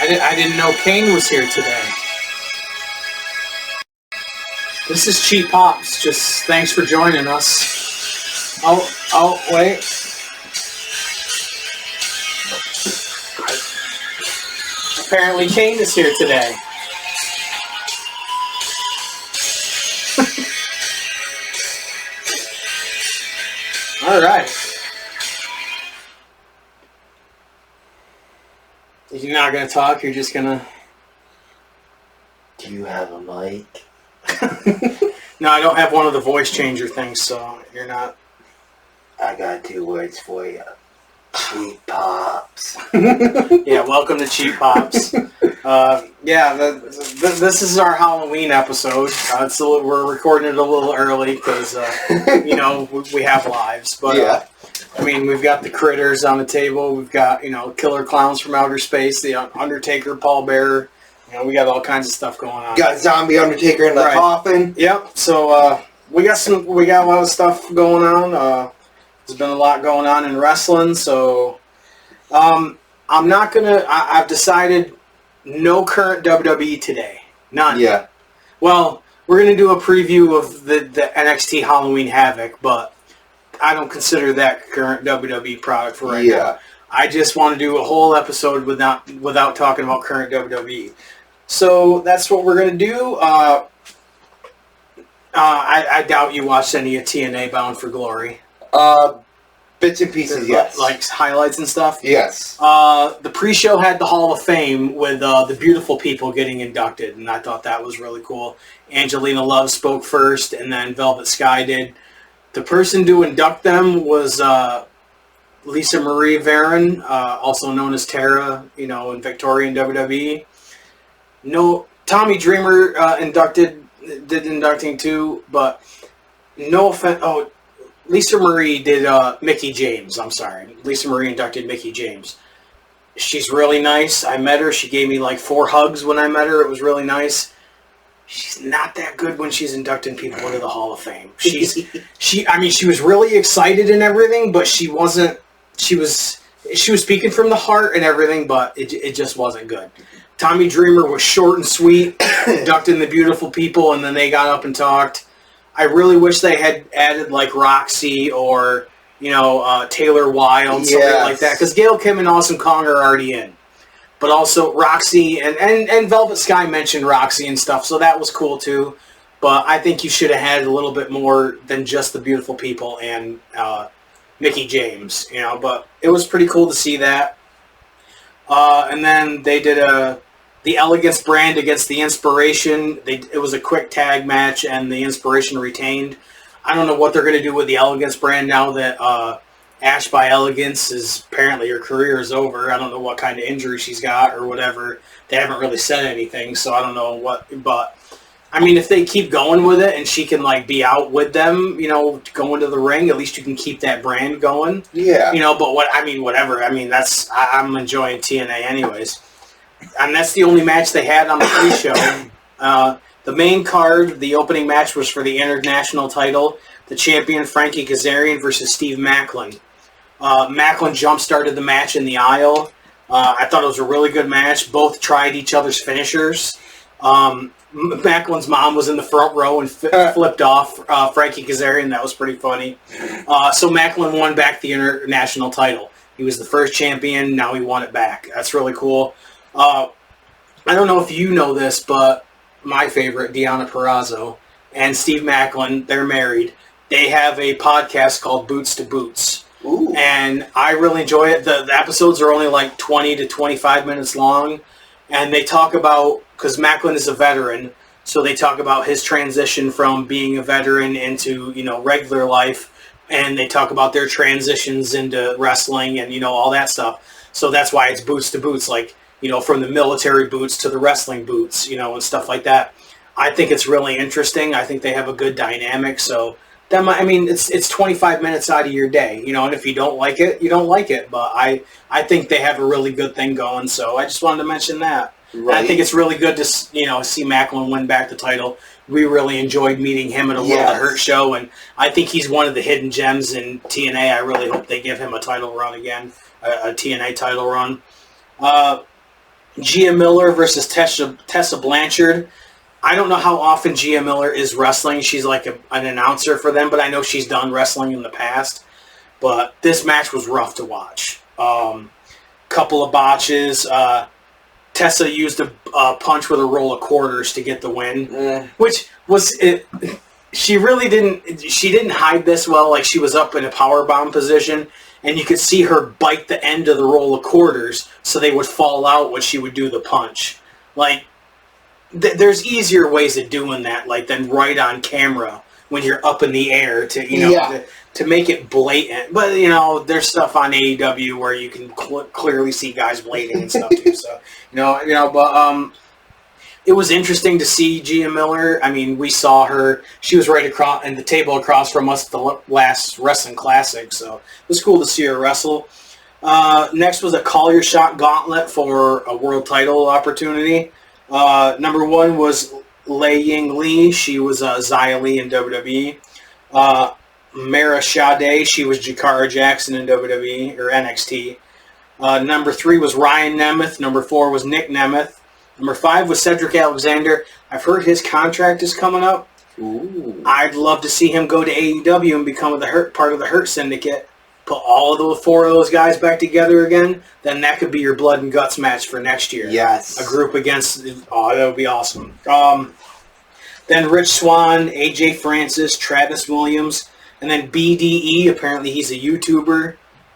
I didn't know Kane was here today. This is Cheap Pops. Just thanks for joining us. Oh, wait. Apparently Kane is here today. All right. You're not going to talk? You're just going to... Do you have a mic? No, I don't have one of the voice changer things, so you're not... I got 2 words for you. Cheap Pops. Yeah, welcome to Cheap Pops. This is our Halloween episode. We're recording it a little early because, we have lives. But, yeah. We've got the critters on the table. We've got, killer clowns from outer space, the Undertaker, Paul Bearer. We got all kinds of stuff going on. Got zombie Undertaker in the coffin. Yep. So we got a lot of stuff going on. There's been a lot going on in wrestling. So I've decided no current WWE today. None. Yeah. Well, we're gonna do a preview of the NXT Halloween Havoc, but I don't consider that current WWE product for right now. I just want to do a whole episode without talking about current WWE. So that's what we're going to do. I doubt you watched any of TNA Bound for Glory. Bits and pieces, yes. Like highlights and stuff? Yes. The pre-show had the Hall of Fame with the beautiful people getting inducted, and I thought that was really cool. Angelina Love spoke first, and then Velvet Sky did. The person to induct them was Lisa Marie Varon, also known as Tara, in Victorian WWE. No, Tommy Dreamer did inducting too, but no offense. Oh, Lisa Marie did Mickie James. I'm sorry. Lisa Marie inducted Mickie James. She's really nice. I met her. She gave me like 4 hugs when I met her. It was really nice. She's not that good when she's inducting people into the Hall of Fame. She was really excited and everything, but she wasn't. She was speaking from the heart and everything, but it just wasn't good. Tommy Dreamer was short and sweet, inducting the beautiful people, and then they got up and talked. I really wish they had added like Roxy or Taylor Wilde, something like that, because Gail Kim and Awesome Kong are already in. But also Roxy and Velvet Sky mentioned Roxy and stuff, so that was cool too. But I think you should have had a little bit more than just the beautiful people and Mickie James, But it was pretty cool to see that. And then they did the Elegance brand against the Inspiration. It was a quick tag match, and the Inspiration retained. I don't know what they're going to do with the Elegance brand now that Ash by Elegance is apparently her career is over. I don't know what kind of injury she's got or whatever. They haven't really said anything, so I don't know what. But if they keep going with it and she can be out with them, go into the ring, at least you can keep that brand going. Yeah. But whatever. I'm enjoying TNA anyways. And that's the only match they had on the pre-show. The main card, the opening match was for the international title. The champion, Frankie Kazarian versus Steve Maclin. Maclin jump-started the match in the aisle. I thought it was a really good match. Both tried each other's finishers. Macklin's mom was in the front row and flipped off Frankie Kazarian. That was pretty funny. So Maclin won back the international title. He was the first champion. Now he won it back. That's really cool. I don't know if you know this, but my favorite, Deonna Purrazzo, and Steve Maclin, they're married. They have a podcast called Boots to Boots. Ooh. And I really enjoy it. The episodes are only 20 to 25 minutes long. And they talk about, because Maclin is a veteran, so they talk about his transition from being a veteran into, regular life. And they talk about their transitions into wrestling and, all that stuff. So that's why it's Boots to Boots, from the military boots to the wrestling boots, and stuff like that. I think it's really interesting. I think they have a good dynamic. So, it's 25 minutes out of your day, and if you don't like it, you don't like it. But I think they have a really good thing going. So I just wanted to mention that. Right. I think it's really good to, see Maclin win back the title. We really enjoyed meeting him at a World of Hurt show, and I think he's one of the hidden gems in TNA. I really hope they give him a title run again, a TNA title run. Gia Miller versus Tessa Blanchard. I don't know how often Gia Miller is wrestling. She's like an announcer for them, but I know she's done wrestling in the past. But this match was rough to watch. Couple of botches. Tessa used a punch with a roll of quarters to get the win, which was it. She really didn't. She didn't hide this well. Like, she was up in a powerbomb position, and you could see her bite the end of the roll of quarters so they would fall out when she would do the punch. Like, there's easier ways of doing that, like, than right on camera when you're up in the air to to make it blatant. But there's stuff on AEW where you can clearly see guys blading and stuff too. So but it was interesting to see Gia Miller. I mean, we saw her. She was right across in the table across from us at the last Wrestling Classic, so it was cool to see her wrestle. Next was a Call Your Shot gauntlet for a world title opportunity. Number 1 was Lei Ying Lee. She was Xia Li in WWE. Mara Sade. She was Jakara Jackson in WWE or NXT. Number 3 was Ryan Nemeth. Number 4 was Nick Nemeth. Number 5 was Cedric Alexander. I've heard his contract is coming up. Ooh. I'd love to see him go to AEW and become part of the Hurt Syndicate. Put all of those 4 of those guys back together again. Then that could be your blood and guts match for next year. Yes. A group against. Oh, that would be awesome. Then Rich Swann, AJ Francis, Travis Williams, and then BDE. Apparently he's a YouTuber.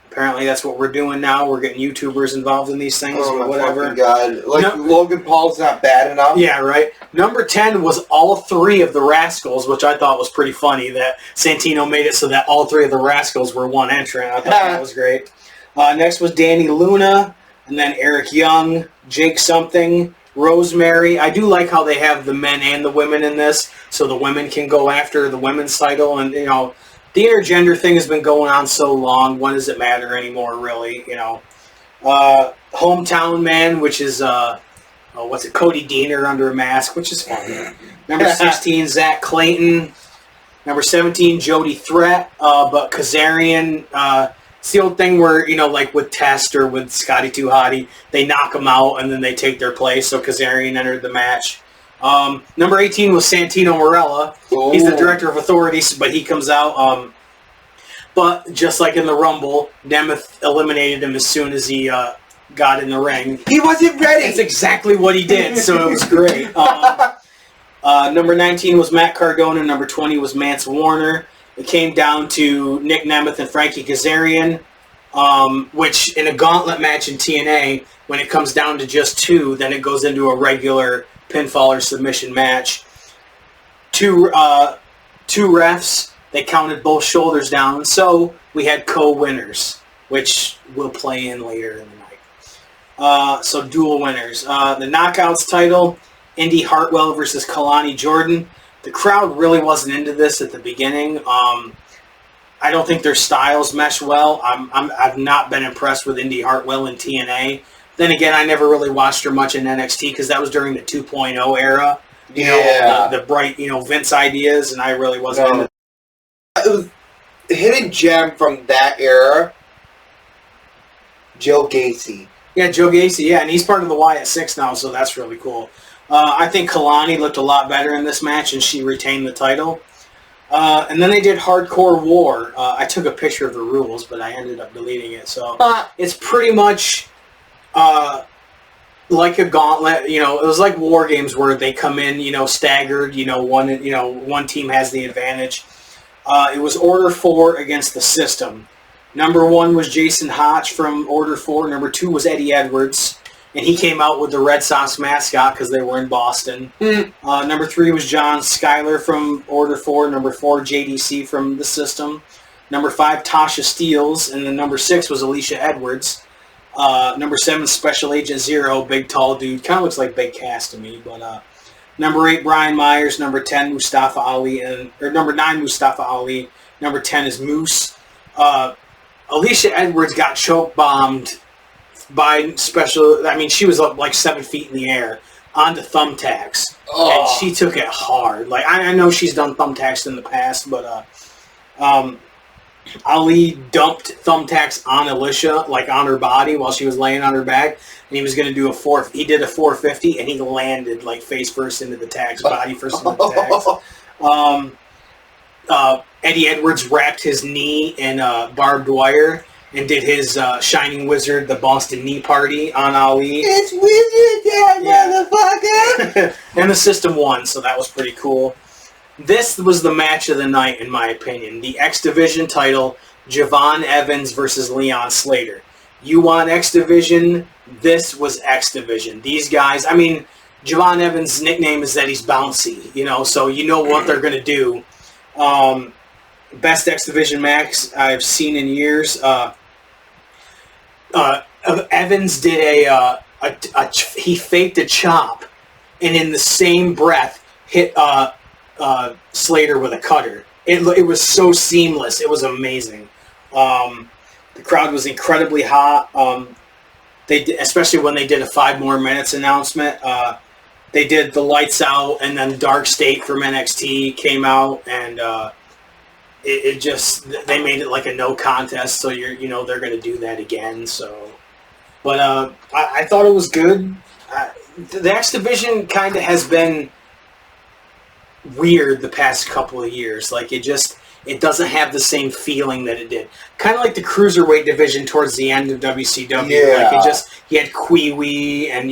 Apparently that's what we're doing now. We're getting YouTubers involved in these things or whatever. Oh, God. Like, Logan Paul's not bad enough. Yeah, right. Number 10 was all 3 of the Rascals, which I thought was pretty funny that Santino made it so that all 3 of the Rascals were one entrant. I thought that was great. Next was Danny Luna, and then Eric Young, Jake Something, Rosemary. I do like how they have the men and the women in this, so the women can go after the women's title, and the intergender thing has been going on so long. When does it matter anymore, really? Hometown Man, which is Cody Deaner under a mask, which is fun. Number 16, Zach Clayton. Number 17, Jody Threat. But Kazarian, it's the old thing where, like with Test or with Scotty 2 Hotty, they knock them out and then they take their place. So Kazarian entered the match. Number 18 was Santino Marella. Ooh. He's the director of Authority, but he comes out. But just like in the Rumble, Nemeth eliminated him as soon as he got in the ring. He wasn't ready. That's exactly what he did, so it was great. Number 19 was Matt Cardona. Number 20 was Mance Warner. It came down to Nick Nemeth and Frankie Kazarian, which in a gauntlet match in TNA, when it comes down to just 2, then it goes into a regular pinfall or submission match. Two refs, they counted both shoulders down, so we had co-winners, which we'll play in later in the night. So dual winners. The Knockouts title, Indy Hartwell versus Kalani Jordan. The crowd really wasn't into this at the beginning. I don't think their styles mesh well. I've not been impressed with Indy Hartwell in TNA. Then again, I never really watched her much in NXT because that was during the 2.0 era. The bright, Vince ideas, and I really wasn't into it. Was a hidden gem from that era, Joe Gacy. Yeah, Joe Gacy, yeah, and he's part of the Wyatt 6 now, so that's really cool. I think Kalani looked a lot better in this match, and she retained the title. And then they did Hardcore War. I took a picture of the rules, but I ended up deleting it. So it's pretty much like a gauntlet. It was like War Games where they come in, staggered. One team has the advantage. It was Order 4 against the System. Number 1 was Jason Hotch from Order 4. Number 2 was Eddie Edwards. And he came out with the Red Sox mascot because they were in Boston. Number 3 was John Schuyler from Order 4. Number 4, JDC from the System. Number 5, Tasha Steeles. And then number 6 was Alicia Edwards. Number 7, Special Agent Zero, big tall dude. Kind of looks like Big Cass to me. But number 8, Brian Myers. Number 10, Mustafa Ali. Number 9, Mustafa Ali. Number 10 is Moose. Alicia Edwards got choke bombed by she was up like 7 feet in the air onto thumbtacks. And she took it hard. Like, I know she's done thumbtacks in the past, but Ali dumped thumbtacks on Alicia, like on her body while she was laying on her back, and he was going to do he did a 450, and he landed like face first into the tags, body first into the tags. Eddie Edwards wrapped his knee in barbed wire and did his Shining Wizard, the Boston Knee Party on Ali. It's Wizard time, motherfucker! And the System won, so that was pretty cool. This was the match of the night, in my opinion. The X Division title, Javon Evans versus Leon Slater. You want X Division? This was X Division. These guys, I mean, Javon Evans' nickname is that he's bouncy, you know, so you know what they're going to do. Best X Division match I've seen in years. Evans did he faked a chop, and in the same breath hit Slater with a cutter. It was so seamless. It was amazing. The crowd was incredibly hot. Especially when they did a 5 more minutes announcement. They did the lights out, and then Dark State from NXT came out, and they made it like a no contest. So they're going to do that again. So, but I thought it was good. The X Division kind of has been weird the past couple of years. Like it doesn't have the same feeling that it did. Kind of like the Cruiserweight division towards the end of WCW. Yeah. Like you had Kwee and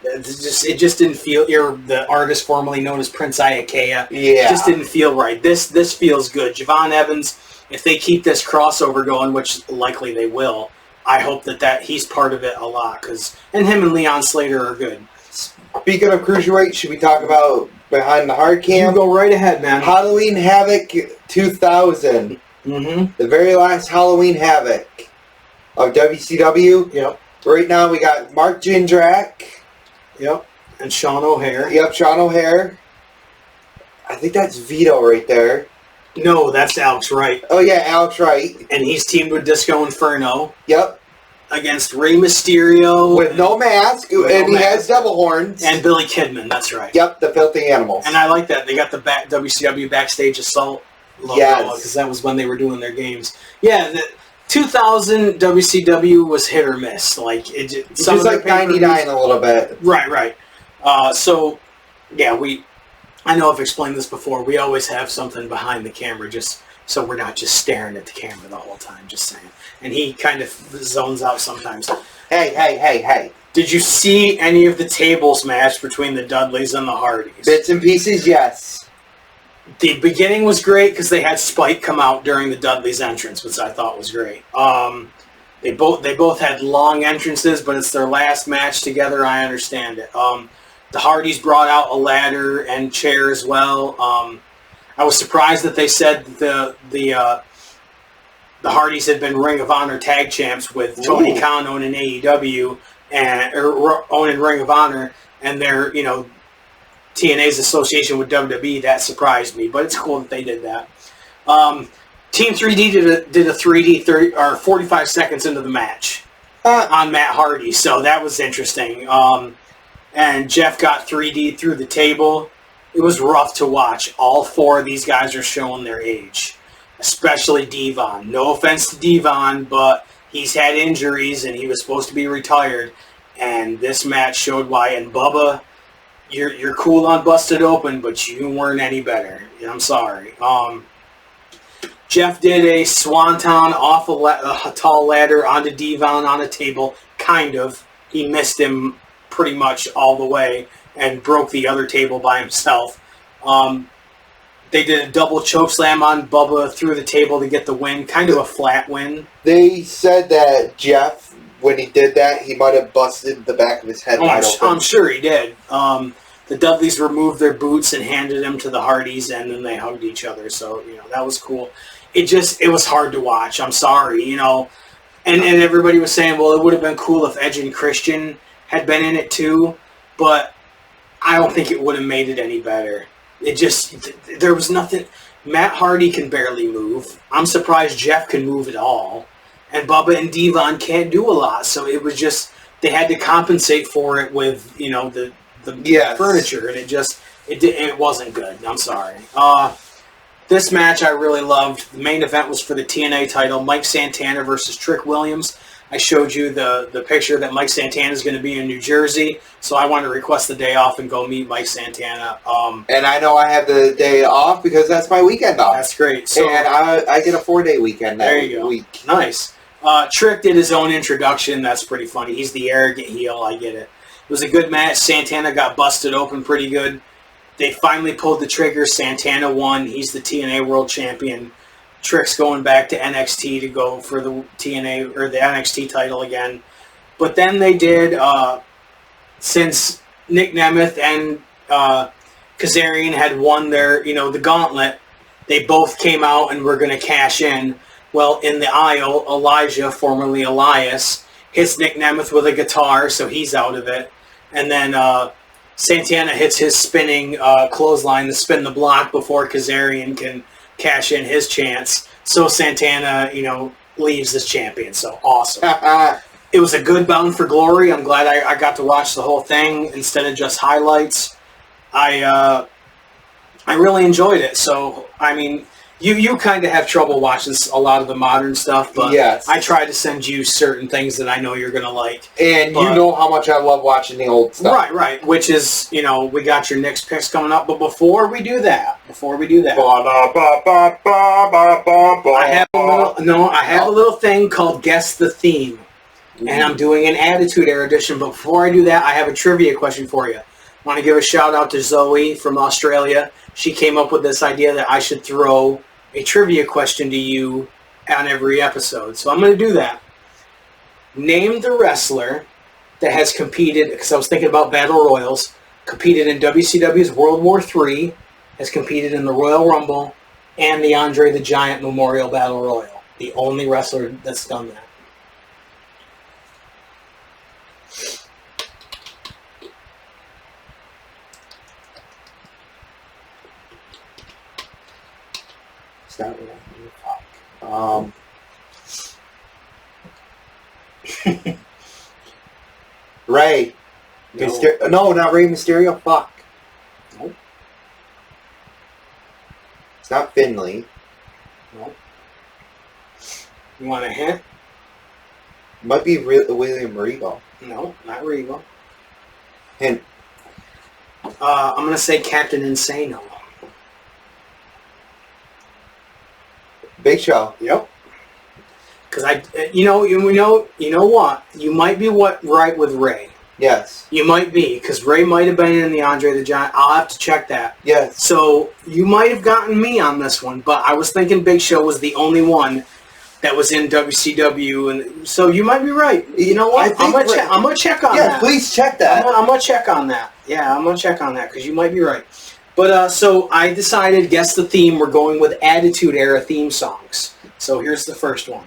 it just didn't feel. The artist formerly known as Prince Iakea. Yeah. It just didn't feel right. This feels good. Javon Evans, if they keep this crossover going, which likely they will, I hope that he's part of it a lot. And him and Leon Slater are good. Speaking of Cruiserweight, should we talk about Behind the Hard Cam? You go right ahead, man. Halloween Havoc 2000. Mm-hmm. The very last Halloween Havoc of WCW. Yep. Right now we got Mark Jindrak. Yep. And Sean O'Hare. Yep, Sean O'Hare. I think that's Vito right there. No, that's Alex Wright. Oh yeah, Alex Wright. And he's teamed with Disco Inferno. Yep. Against Rey Mysterio. With no mask. He has devil horns. And Billy Kidman, that's right. Yep, the Filthy Animals. And I like that. They got the WCW Backstage Assault logo. Yes. Because that was when they were doing their games. Yeah, the 2000 WCW was hit or miss. Like, it just like 99 a little bit. Right. So, yeah, I know I've explained this before. We always have something behind the camera just so we're not just staring at the camera the whole time, just saying. And he kind of zones out sometimes. Hey. Did you see any of the tables match between the Dudleys and the Hardys? Bits and pieces, yes. The beginning was great because they had Spike come out during the Dudleys' entrance, which I thought was great. They both had long entrances, but it's their last match together. I understand it. The Hardys brought out a ladder and chair as well. I was surprised that they said the Hardys had been Ring of Honor tag champs with Tony Khan owning AEW or owning Ring of Honor, and their TNA's association with WWE. That surprised me, but it's cool that they did that. Team 3D did a 3D 45 seconds into the match on Matt Hardy, so that was interesting. And Jeff got 3D through the table. It was rough to watch. All 4 of these guys are showing their age, especially Devon. No offense to Devon, but he's had injuries and he was supposed to be retired. And this match showed why. And Bubba, you're cool on Busted Open, but you weren't any better. I'm sorry. Jeff did a swanton off a tall ladder onto Devon on a table, kind of. He missed him pretty much all the way and broke the other table by himself. They did a double chokeslam on Bubba through the table to get the win, kind of a flat win. They said that Jeff, when he did that, he might have busted the back of his head wide open. I'm sure he did. The Dudleys removed their boots and handed them to the Hardys, and then they hugged each other. So, that was cool. It was hard to watch. I'm sorry, And everybody was saying, well, it would have been cool if Edge and Christian had been in it too, but I don't think it would have made it any better. There was nothing. Matt Hardy can barely move. I'm surprised Jeff can move at all. And Bubba and Devon can't do a lot. So it was just, they had to compensate for it with, the furniture. And it wasn't good. I'm sorry. This match I really loved. The main event was for the TNA title, Mike Santana versus Trick Williams. I showed you the picture that Mike Santana is going to be in New Jersey, so I wanted to request the day off and go meet Mike Santana. And I know I have the day off because that's my weekend off. That's great. So, and I get a 4-day weekend that week. Nice. Trick did his own introduction. That's pretty funny. He's the arrogant heel. I get it. It was a good match. Santana got busted open pretty good. They finally pulled the trigger. Santana won. He's the TNA World Champion. Trick's going back to NXT to go for the TNA or the NXT title again. But then they did, since Nick Nemeth and Kazarian had won their, the gauntlet, they both came out and were going to cash in. Well, in the aisle, Elijah, formerly Elias, hits Nick Nemeth with a guitar, so he's out of it. And then Santana hits his spinning clothesline to spin the block before Kazarian can cash in his chance. So Santana, leaves as champion. So awesome. It was a good bound for Glory. I'm glad I got to watch the whole thing instead of just highlights. I really enjoyed it. So, I mean, you kind of have trouble watching a lot of the modern stuff, but yes. I try to send you certain things that I know you're going to like. And you know how much I love watching the old stuff. Right. Which is, we got your Knicks picks coming up. But before we do that, I have a little thing called Guess the Theme. And I'm doing an Attitude Era edition. But before I do that, I have a trivia question for you. I want to give a shout out to Zoe from Australia. She came up with this idea that I should throw a trivia question to you on every episode. So I'm going to do that. Name the wrestler that has competed, because I was thinking about Battle Royals, competed in WCW's World War III, has competed in the Royal Rumble, and the Andre the Giant Memorial Battle Royal. The only wrestler that's done that. Ray. No, not Ray Mysterio. Fuck. Nope. It's not Finley. Nope. You want a hint? Might be William Regal. No, not Regal. Hint. I'm going to say Captain Insano. Big Show. Yep. Because you know what? You might be right with Ray. Yes. You might be, because Ray might have been in the Andre the Giant. I'll have to check that. Yes. So you might have gotten me on this one, but I was thinking Big Show was the only one that was in WCW, and so you might be right. You know what? I'm gonna check on that. Yeah, please check that. I'm gonna check on that. Yeah, I'm gonna check on that because you might be right. But so I decided, guess the theme. We're going with Attitude Era theme songs. So here's the first one.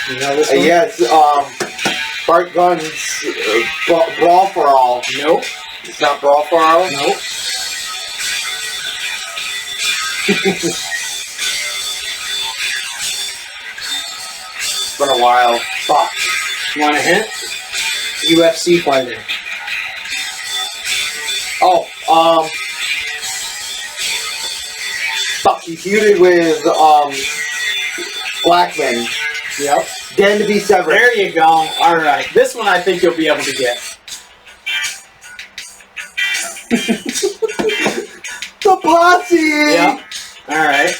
You know this one? Yes. Bart Gunn's Brawl for All. Nope. It's not Brawl for All. Nope. It's been a while. Fuck. You want a hint? UFC fighter. Oh, fuck, he feuded with, Blackman. Yep. Dan to be severed. There you go. All right. This one I think you'll be able to get. The Posse! Yep. All right.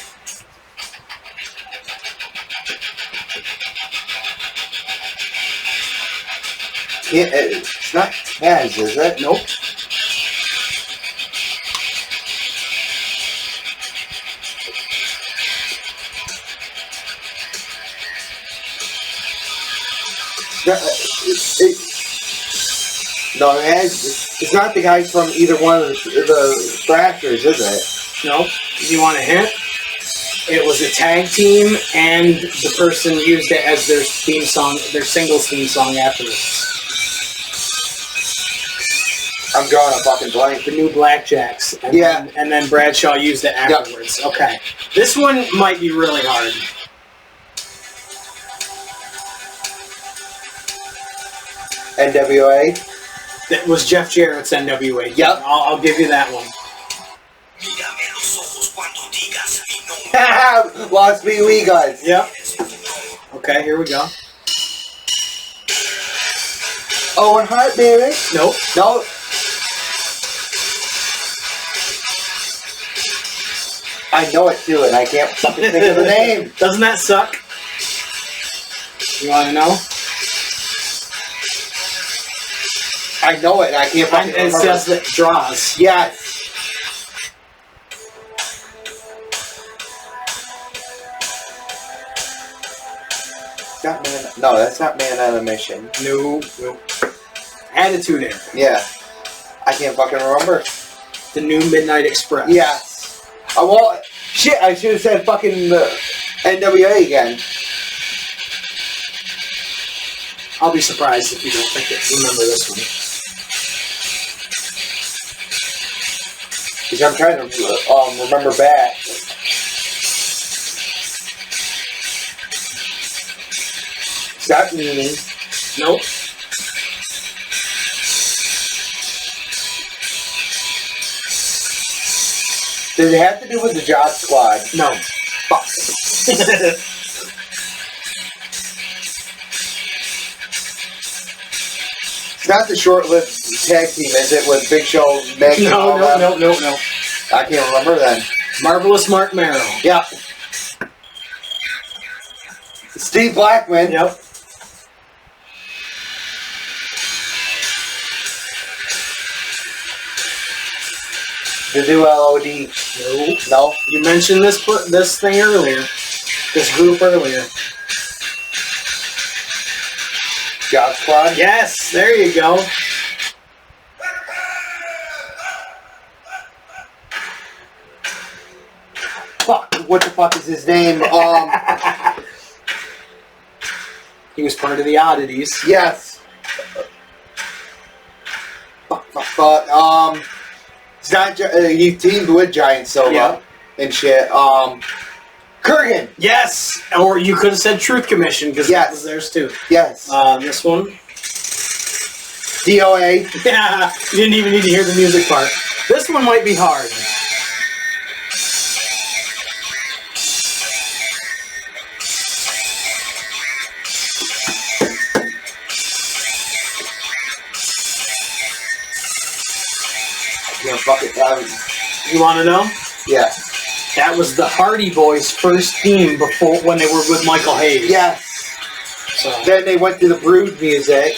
Yeah, it's not Taz, is it? Nope. No, it's not the guys from either one of the Thrashers, is it? Nope. You want a hint? It was a tag team, and the person used it as their theme song, their singles theme song afterwards. I'm drawing a fucking blank. The New Blackjacks. And yeah. And then Bradshaw used it afterwards. Yep. Okay. This one might be really hard. NWA? That was Jeff Jarrett's NWA. Yep. I'll give you that one. Lost me wee guys. Yep. Okay, here we go. Owen Hart, baby. Nope. No. I know it too, and I can't fucking think of the name. Doesn't that suck? You want to know? I know it, and I can't fucking It remember. says that draws. Yes. That man. No, that's not Man on a Mission. No. Attitude Era. Yeah. I can't fucking remember. The New Midnight Express. Yes. Well, shit, I should have said fucking NWA again. I'll be surprised if you don't remember this one. Because I'm trying to remember back. Stop meaning. Nope. Does it have to do with the Job Squad? No. Fuck. It's not the short-lived tag team, is it? With Big Show, Meg, and all that? No. I can't remember then. Marvelous Mark Merrow. Yep. Steve Blackman. Yep. The new LOD. No. You mentioned this thing earlier. This group earlier. Job Squad? Yes, there you go. Fuck, what the fuck is his name? He was part of the Oddities. Yes. Fuck. It's not, he teamed with Giant Silva and shit. Kurgan. Yes, or you could have said Truth Commission because that was theirs too. Yes. This one. DOA. Yeah, you didn't even need to hear the music part. This one might be hard. Yeah, fuck it. You want to know? Yeah. That was the Hardy Boys' first theme before when they were with Michael Hayes. Yes. So. Then they went to the Brood music.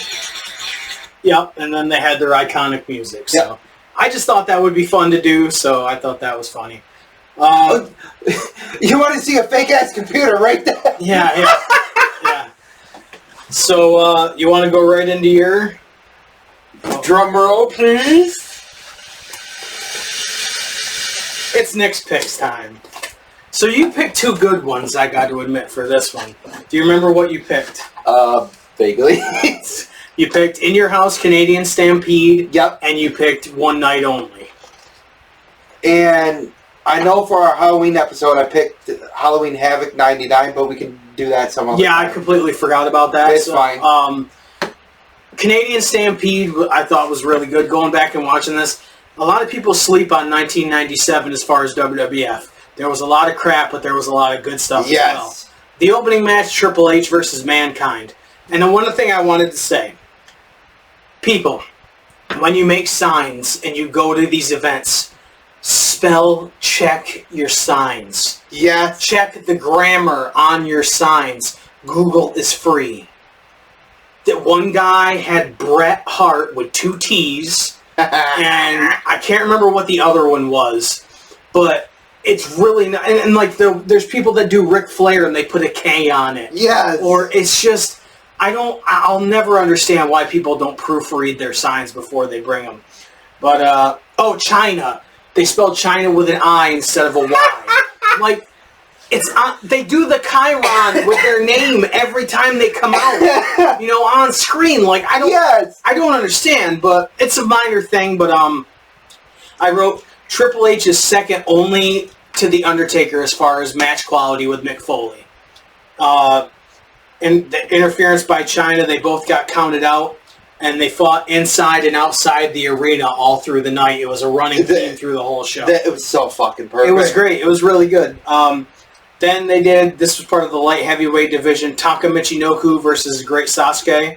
Yep, and then they had their iconic music. So Yep. I just thought that would be fun to do, so I thought that was funny. You want to see a fake ass computer right there? Yeah. So you want to go right into your Drum roll, please. It's Nick's picks time. So you picked two good ones, I got to admit, for this one. Do you remember what you picked? Vaguely. You picked In Your House Canadian Stampede. Yep. And you picked One Night Only. And I know for our Halloween episode, I picked Halloween Havoc 99, but we can do that some other time. I completely forgot about that. It's fine. Canadian Stampede, I thought was really good. Going back and watching this, a lot of people sleep on 1997 as far as WWF. There was a lot of crap, but there was a lot of good stuff as well. The opening match, Triple H versus Mankind. And the one thing I wanted to say, people, when you make signs and you go to these events, spell check your signs. Yes. Check the grammar on your signs. Google is free. That one guy had Bret Hart with 2 T's, and I can't remember what the other one was, but it's really not, and like there's people that do Ric Flair and they put a K on it. Yes. Or it's just, I'll never understand why people don't proofread their signs before they bring them. But, China. They spelled China with an I instead of a Y. Like, they do the Chiron with their name every time they come out, on screen. Like, I don't understand, but it's a minor thing. But I wrote Triple H is second only to The Undertaker as far as match quality with Mick Foley. And the interference by China, they both got counted out. and they fought inside and outside the arena all through the night. It was a running theme through the whole show. It was so fucking perfect. It was great. It was really good. Then they did, this was part of the light heavyweight division, Taka Michinoku versus Great Sasuke.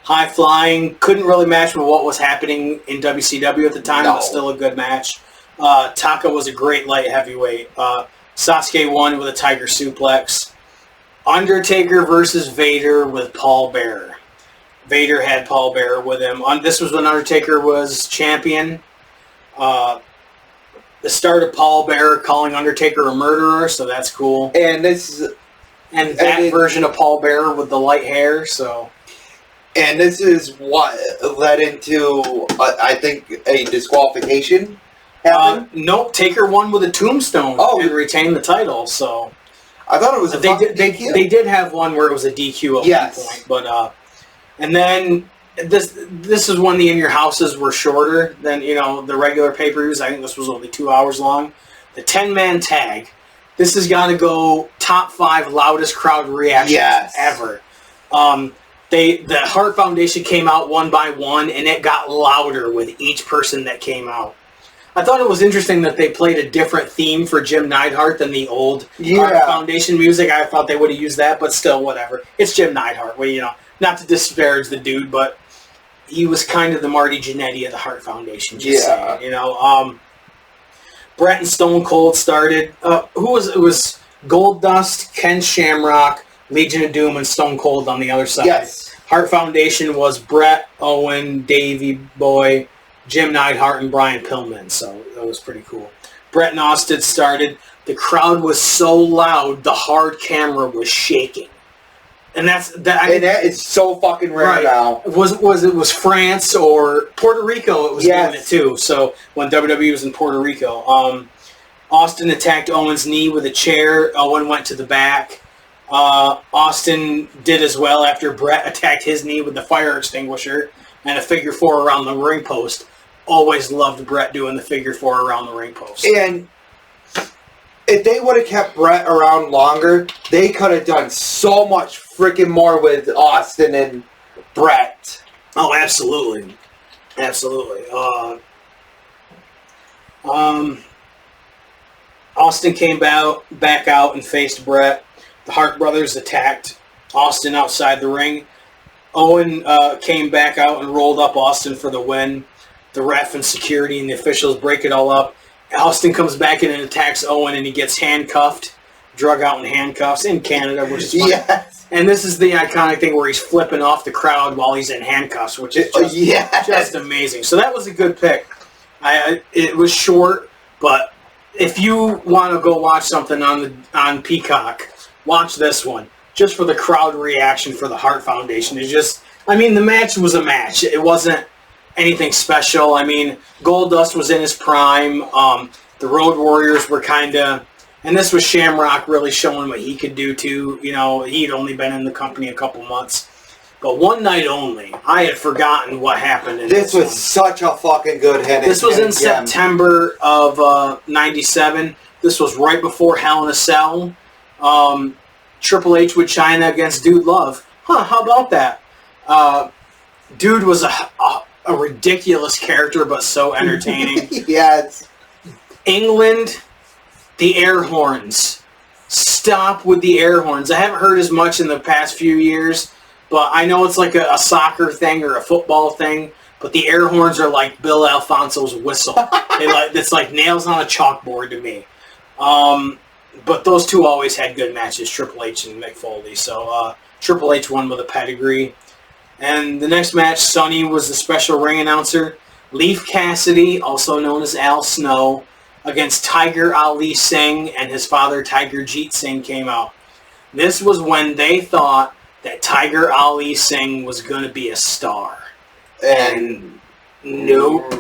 High flying, couldn't really match with what was happening in WCW at the time, but still a good match. Taka was a great light heavyweight. Sasuke won with a tiger suplex. Undertaker versus Vader with Paul Bearer. Vader had Paul Bearer with him. This was when Undertaker was champion. The start of Paul Bearer calling Undertaker a murderer, so that's cool. And that version of Paul Bearer with the light hair, so... And this is what led into, I think, a disqualification happened? Nope, Taker won with a tombstone and retained the title, so... I thought it was a DQ. They did have one where it was a DQ at one point, but and then this is when the In Your Houses were shorter than the regular pay-per-views. I think this was only 2 hours long. The 10-man tag. This has got to go top 5 loudest crowd reactions ever. The Hart Foundation came out one by one, and it got louder with each person that came out. I thought it was interesting that they played a different theme for Jim Neidhart than the old Hart Foundation music. I thought they would have used that, but still, whatever. It's Jim Neidhart. Well, not to disparage the dude, but he was kind of the Marty Jannetty of the Hart Foundation. Just saying, Bret and Stone Cold started. It was Goldust, Ken Shamrock, Legion of Doom, and Stone Cold on the other side. Yes. Hart Foundation was Bret, Owen, Davey Boy, Jim Neidhart, and Brian Pillman, so that was pretty cool. Bret and Austin started. The crowd was so loud, the hard camera was shaking. And that is so fucking rare now. It was France or Puerto Rico, it was doing it too, so when WWE was in Puerto Rico. Austin attacked Owen's knee with a chair. Owen went to the back. Austin did as well after Bret attacked his knee with the fire extinguisher and a figure 4 around the ring post. Always loved Bret doing the figure 4 around the ring post. And if they would have kept Bret around longer, they could have done so much freaking more with Austin and Bret. Oh, absolutely. Absolutely. Austin came back out and faced Bret. The Hart brothers attacked Austin outside the ring. Owen came back out and rolled up Austin for the win. The ref and security and the officials break it all up. Austin comes back in and attacks Owen, and he gets handcuffed, drug out in handcuffs in Canada, which is fun. Yes. And this is the iconic thing where he's flipping off the crowd while he's in handcuffs, which is just amazing. So that was a good pick. It was short, but if you want to go watch something on Peacock, watch this one. Just for the crowd reaction for the Hart Foundation. The match was a match. It wasn't anything special. Goldust was in his prime. The Road Warriors were kind of... And this was Shamrock really showing what he could do, too. He'd only been in the company a couple months. But one night only, I had forgotten what happened in this was such a fucking good hit. This was in September of 97. This was right before Hell in a Cell. Triple H with China against Dude Love. How about that? Dude was a ridiculous character, but so entertaining. Yes. England, the air horns. Stop with the air horns. I haven't heard as much in the past few years, but I know it's like a soccer thing or a football thing, but the air horns are like Bill Alfonso's whistle. It's like nails on a chalkboard to me. But those two always had good matches, Triple H and Mick Foley. So Triple H won with a pedigree. And the next match, Sonny was the special ring announcer. Leif Cassidy, also known as Al Snow, against Tiger Ali Singh, and his father Tiger Jeet Singh came out. This was when they thought that Tiger Ali Singh was going to be a star. And nope.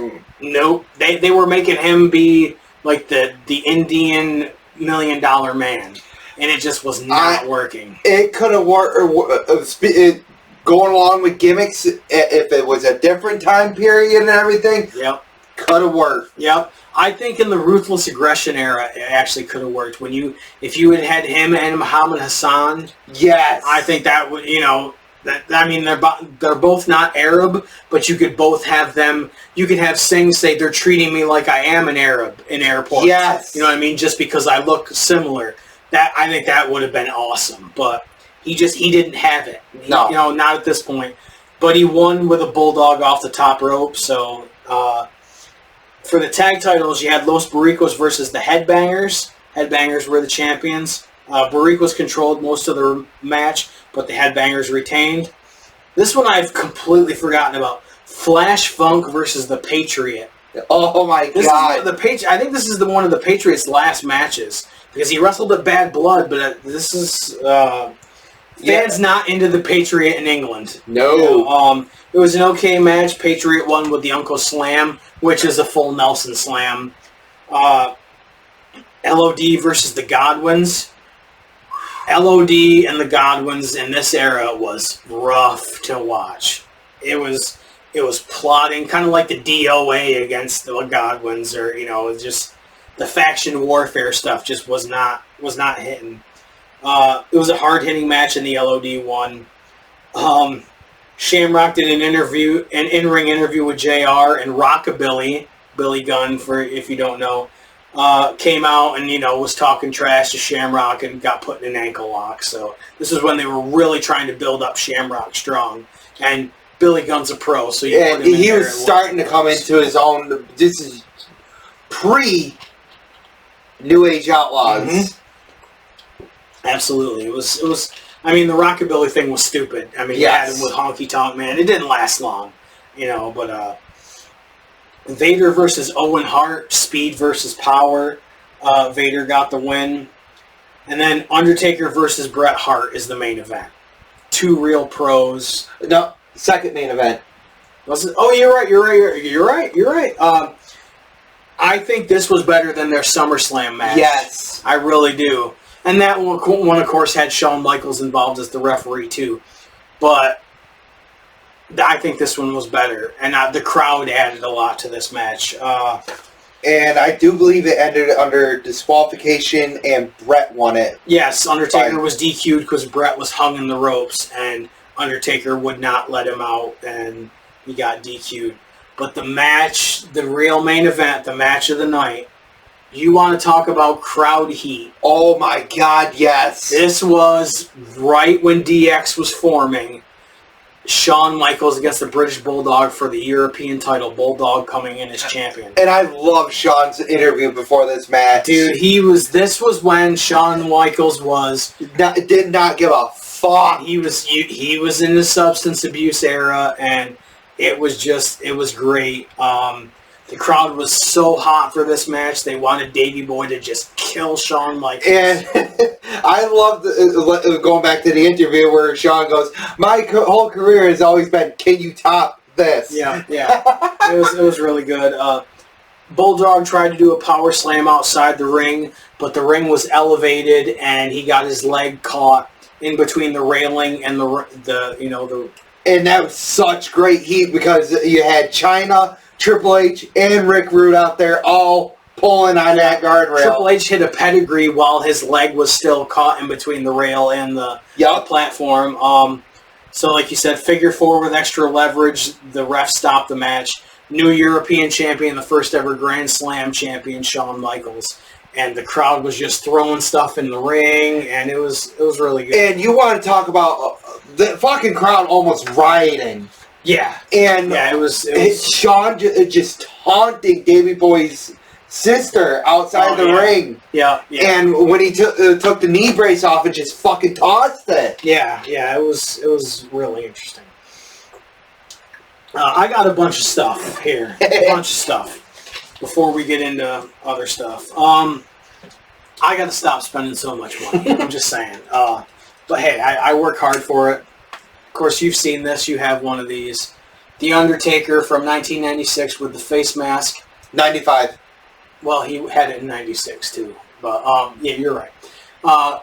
They were making him be like the Indian $1 million man, and it just was not working. It could have worked. Going along with gimmicks, if it was a different time period and everything, could have worked. Yep. I think in the Ruthless Aggression era, it actually could have worked. If you had him and Muhammad Hassan, yes, I think that would, They're both not Arab, but you could both have them. You could have Singh say they're treating me like I am an Arab in airports. Yes. You know what I mean? Just because I look similar. I think that would have been awesome. But he didn't have it. No. Not at this point. But he won with a bulldog off the top rope. So for the tag titles, you had Los Barricos versus the Headbangers. Headbangers were the champions. Barricos controlled most of the match, but the Headbangers retained. This one I've completely forgotten about. Flash Funk versus the Patriot. Oh my God! I think this is one of the Patriot's last matches because he wrestled at Bad Blood, but this is fans not into the Patriot in England. No. It was an okay match. Patriot won with the Uncle Slam, which is a full Nelson Slam. LOD versus the Godwins. LOD and the Godwins in this era was rough to watch. It was plotting, kind of like the DOA against the Godwins, or just the faction warfare stuff just was not hitting. It was a hard hitting match, and the LOD won. Shamrock did an in-ring interview with JR, and Rockabilly, Billy Gunn, for if you don't know. Came out and, was talking trash to Shamrock and got put in an ankle lock. So this is when they were really trying to build up Shamrock strong. And Billy Gunn's a pro, so he was starting to come into his own. This is pre-New Age Outlaws. Mm-hmm. Absolutely. It was. The Rockabilly thing was stupid. Yes. He had him with Honky Tonk Man. It didn't last long, but... Vader versus Owen Hart, speed versus power. Vader got the win. And then Undertaker versus Bret Hart is the main event. Two real pros. No, second main event. Was it? Oh, you're right. I think this was better than their SummerSlam match. Yes. I really do. And that one, of course, had Shawn Michaels involved as the referee, too. But... I think this one was better, and the crowd added a lot to this match. And I do believe it ended under disqualification, and Bret won it. Yes, Undertaker was DQ'd because Bret was hung in the ropes, and Undertaker would not let him out, and he got DQ'd. But the match, the real main event, the match of the night, you want to talk about crowd heat. Oh my God, yes. This was right when DX was forming. Shawn Michaels against the British Bulldog for the European title. Bulldog coming in as champion. And I love Shawn's interview before this match. Dude, this was when Shawn Michaels did not give a fuck. He was in the substance abuse era, and it was great. The crowd was so hot for this match. They wanted Davey Boy to just kill Shawn Michaels. And I love going back to the interview where Shawn goes, my whole career has always been, can you top this? Yeah. It was really good. Bulldog tried to do a power slam outside the ring, but the ring was elevated, and he got his leg caught in between the railing and the. And that was such great heat because you had Chyna, Triple H, and Rick Rude out there all pulling on that guardrail. Triple H hit a pedigree while his leg was still caught in between the rail and the platform. So like you said, figure four with extra leverage. The ref stopped the match. New European champion, the first ever Grand Slam champion, Shawn Michaels. And the crowd was just throwing stuff in the ring, and it was really good. And you want to talk about the fucking crowd almost rioting. Yeah. And it was Shawn just taunting Davey Boy's sister outside the ring. Yeah. And when he took the knee brace off and just fucking tossed it. Yeah, it was really interesting. I got a bunch of stuff here. Before we get into other stuff. I got to stop spending so much money. I'm just saying. But hey, I work hard for it. Of course, you've seen this. You have one of these. The Undertaker from 1996 with the face mask. 95. Well, he had it in 96 too. But yeah, you're right.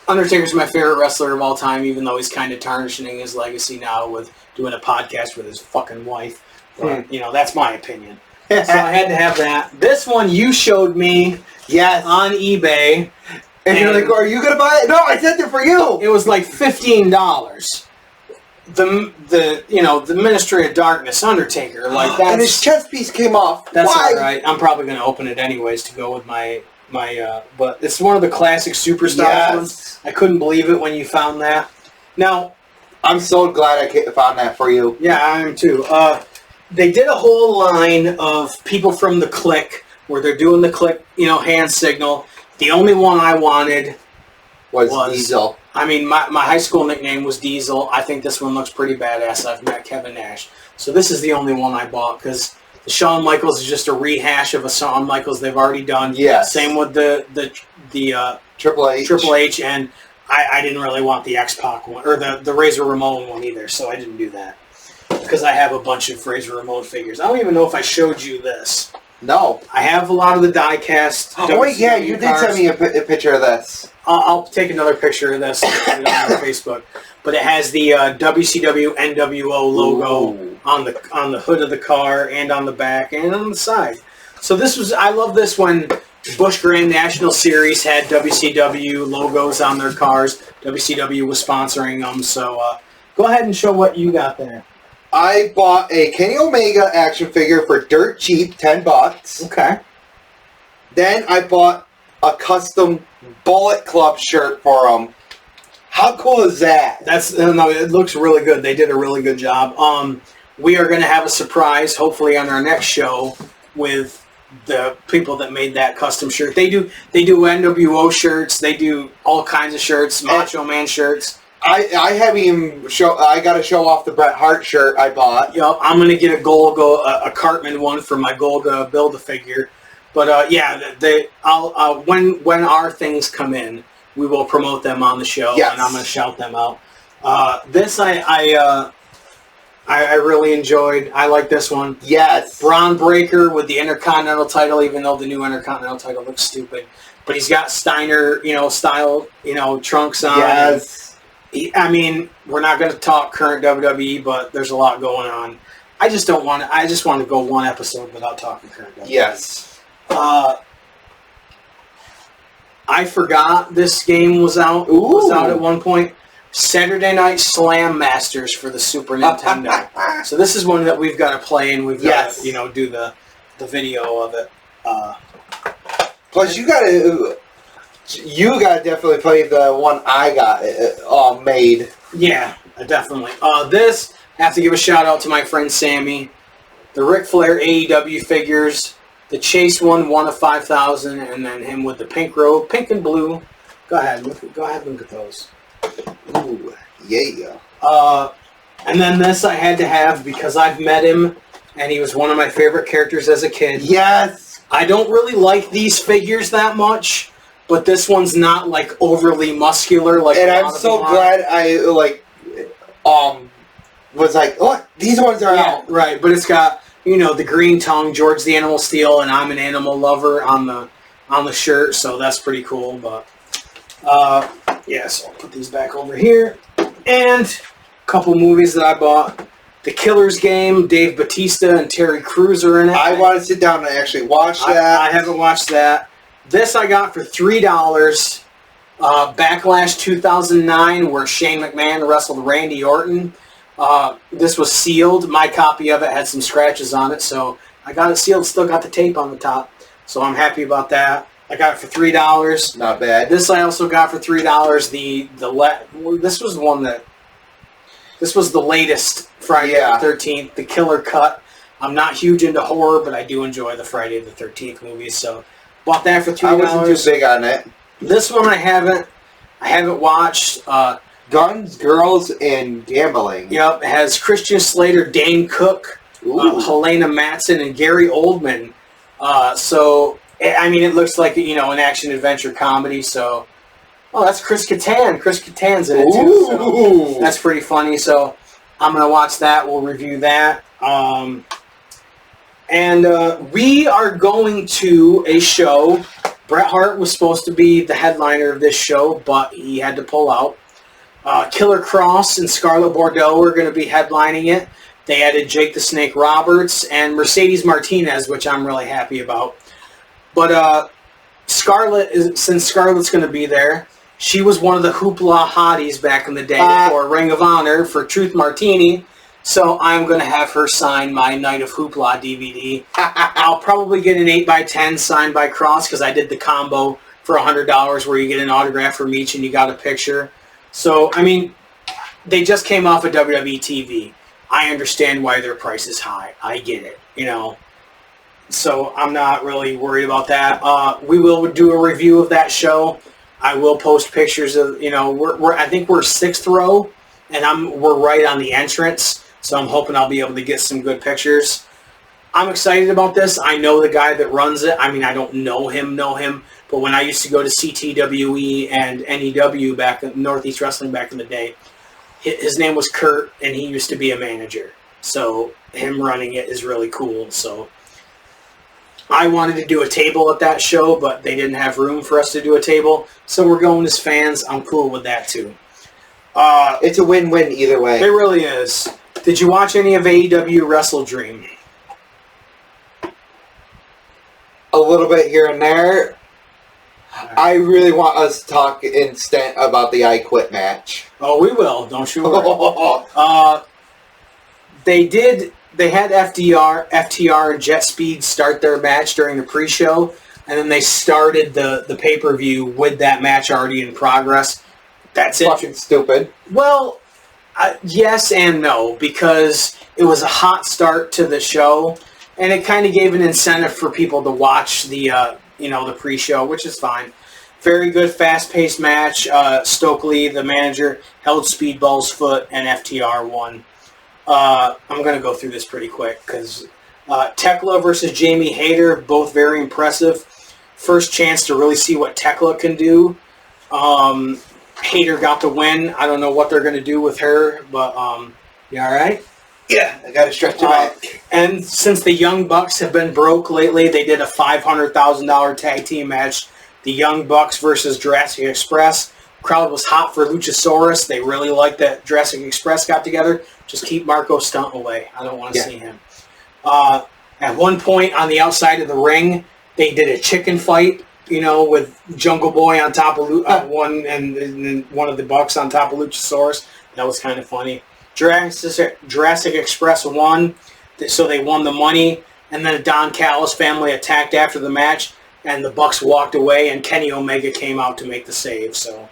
Undertaker's my favorite wrestler of all time, even though he's kind of tarnishing his legacy now with doing a podcast with his fucking wife. But, that's my opinion. So I had to have that. This one you showed me on eBay. And you're like, are you going to buy it? No, I sent it for you. It was like $15. the Ministry of Darkness Undertaker, like that. And his chest piece came off. That's Why? all right. I'm probably going to open it anyways to go with my but it's one of the classic Superstars ones. I couldn't believe it when you found that. Now, I'm so glad I found that for you. Yeah, I am too. They did a whole line of people from the Click where they're doing the Click, hand signal. The only one I wanted was Diesel. I mean, my high school nickname was Diesel. I think this one looks pretty badass. I've met Kevin Nash. So this is the only one I bought because the Shawn Michaels is just a rehash of a Shawn Michaels they've already done. Yes. Same with the Triple H. Triple H, and I didn't really want the X-Pac one, or the Razor Ramon one either, so I didn't do that. Because I have a bunch of Razor Ramon figures. I don't even know if I showed you this. No. I have a lot of the die-cast. Oh, wait, yeah, you did send me a picture of this. I'll take another picture of this and put it on Facebook. But it has the WCW NWO logo on the hood of the car and on the back and on the side. So I love this when Busch Grand National Series had WCW logos on their cars. WCW was sponsoring them. So go ahead and show what you got there. I bought a Kenny Omega action figure for dirt cheap, $10. Okay. Then I bought a custom Bullet Club shirt for him. How cool is that? No, it looks really good. They did a really good job. We are going to have a surprise, hopefully, on our next show with the people that made that custom shirt. They do NWO shirts. They do all kinds of shirts, Macho Man shirts. I haven't even I got to show off the Bret Hart shirt I bought. Yep, I'm gonna get a Cartman one for my Golga Build-A-Figure. But when our things come in, we will promote them on the show, and I'm gonna shout them out. This I really enjoyed. I like this one. Yes, Braun Breaker with the Intercontinental title, even though the new Intercontinental title looks stupid. But he's got Steiner, style, trunks on. Yes. I mean, we're not going to talk current WWE, but there's a lot going on. I just want to go one episode without talking current WWE. Yes. I forgot this game was out. Ooh. Was out at one point. Saturday Night Slam Masters for the Super Nintendo. So this is one that we've got to play, and we've got to, do the video of it. Plus, you got to definitely play the one I got made. Yeah, definitely. This, I have to give a shout out to my friend Sammy. The Ric Flair AEW figures. The Chase one of 5,000, and then him with the pink robe, pink and blue. Go ahead, look at those. Ooh, yeah. And then this I had to have because I've met him, and he was one of my favorite characters as a kid. Yes. I don't really like these figures that much. But this one's not like overly muscular, like. And I'm so glad I was like, oh, these ones are out. Right, but it's got the green tongue, George the Animal Steel, and I'm an animal lover on the shirt, so that's pretty cool. But so I'll put these back over here, and a couple movies that I bought. The Killer's Game, Dave Bautista and Terry Crews are in it. I want to sit down and actually watch that. I haven't watched that. This I got for $3. Backlash 2009, where Shane McMahon wrestled Randy Orton. This was sealed. My copy of it had some scratches on it, so I got it sealed. Still got the tape on the top, so I'm happy about that. I got it for $3. Not bad. This I also got for $3. This was the latest Friday the 13th, the Killer Cut. I'm not huge into horror, but I do enjoy the Friday the 13th movies, so. Bought that for $3. I wasn't too big on it. This one I haven't watched. Guns, Girls, and Gambling. Yep, it has Christian Slater, Dane Cook, Helena Matson, and Gary Oldman. It looks like an action adventure comedy. So, that's Chris Kattan. Chris Kattan's in it too. So that's pretty funny. So I'm gonna watch that. We'll review that. And we are going to a show. Bret Hart was supposed to be the headliner of this show, but he had to pull out. Killer Cross and Scarlett Bordeaux are going to be headlining it. They added Jake the Snake Roberts and Mercedes Martinez, which I'm really happy about. But since Scarlett's going to be there, She was one of the Hoopla hotties back in the day for Ring of Honor for Truth Martini. So I'm going to have her sign my Night of Hoopla DVD. I'll probably get an 8x10 signed by Cross because I did the combo for $100 where you get an autograph from each and you got a picture. So, I mean, they just came off of WWE TV. I understand why their price is high. I get it, you know. So I'm not really worried about that. We will do a review of that show. I will post pictures of, you know, I think we're 6th row, and we're right on the entrance. So I'm hoping I'll be able to get some good pictures. I'm excited about this. I know the guy that runs it. I mean, I don't know him, but when I used to go to CTWE and NEW back in Northeast Wrestling back in the day, his name was Kurt, and he used to be a manager. So him running it is really cool. So I wanted to do a table at that show, but they didn't have room for us to do a table. So we're going as fans. I'm cool with that too. It's a win-win either way. It really is. Did you watch any of AEW Wrestledream? A little bit here and there. I really want us to talk instant about the I Quit match. Oh, we will. Don't you worry. They had FTR and Jet Speed start their match during the pre-show, and then they started the pay-per-view with that match already in progress. That's it. Fucking stupid. Well, yes and no, because it was a hot start to the show, and it kind of gave an incentive for people to watch the the pre-show, which is fine. Very good, fast-paced match. Stokely, the manager, held Speedball's foot, and FTR won. I'm going to go through this pretty quick, because Tekla versus Jamie Hayter, both very impressive. First chance to really see what Tekla can do. Hayter got the win. I don't know what they're going to do with her, but you all right? Yeah, I got to stretch it back. And since the Young Bucks have been broke lately, they did a $500,000 tag team match. The Young Bucks versus Jurassic Express. Crowd was hot for Luchasaurus. They really liked that Jurassic Express got together. Just keep Marco Stunt away. I don't want to see him. At one point on the outside of the ring, they did a chicken fight, with Jungle Boy on top of one and one of the Bucks on top of Luchasaurus. That was kind of funny. Jurassic Express won, so they won the money. And then the Don Callis family attacked after the match, and the Bucks walked away, and Kenny Omega came out to make the save. So,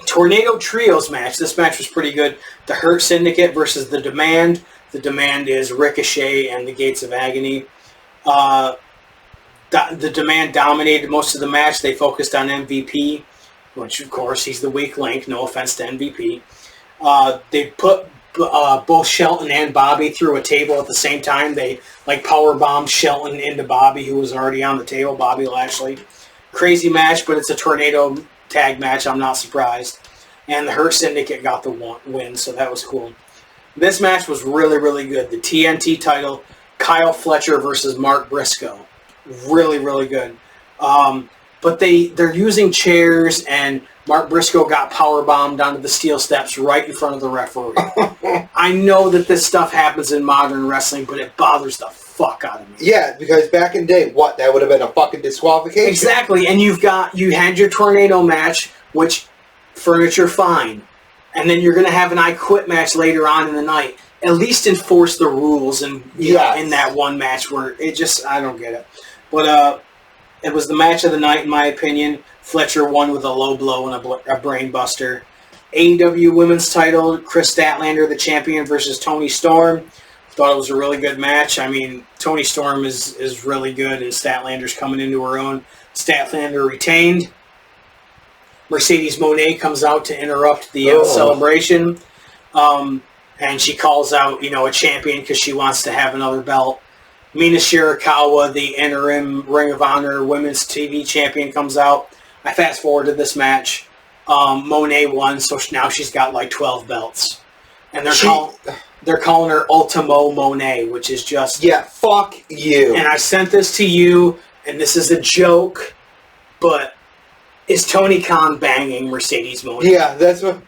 Tornado Trios match. This match was pretty good. The Hurt Syndicate versus The Demand. The Demand is Ricochet and the Gates of Agony. The Demand dominated most of the match. They focused on MVP, which, of course, he's the weak link. No offense to MVP. They put both Shelton and Bobby through a table at the same time. They power bombed Shelton into Bobby, who was already on the table, Bobby Lashley. Crazy match, but it's a tornado tag match. I'm not surprised. And the Hurt Syndicate got the win, so that was cool. This match was really, really good. The TNT title, Kyle Fletcher versus Mark Briscoe. Really, really good. But they're using chairs, and Mark Briscoe got powerbombed onto the steel steps right in front of the referee. I know that this stuff happens in modern wrestling, but it bothers the fuck out of me. Yeah, because back in the day, that would have been a fucking disqualification. Exactly, and you had your tornado match, which furniture fine, and then you're going to have an I Quit match later on in the night. At least enforce the rules and in that one match where I don't get it. But it was the match of the night, in my opinion. Fletcher won with a low blow and a brain buster. AEW Women's title, Chris Statlander, the champion, versus Toni Storm. Thought it was a really good match. I mean, Toni Storm is really good, and Statlander's coming into her own. Statlander retained. Mercedes Moné comes out to interrupt the celebration. And she calls out, a champion because she wants to have another belt. Mina Shirakawa, the interim Ring of Honor Women's TV champion, comes out. I fast forwarded this match. Moné won, so now she's got 12 belts. And they're calling her Ultimo Moné, which is just... Yeah, fuck you. And I sent this to you, and this is a joke, but is Tony Khan banging Mercedes Moné? Yeah, that's what...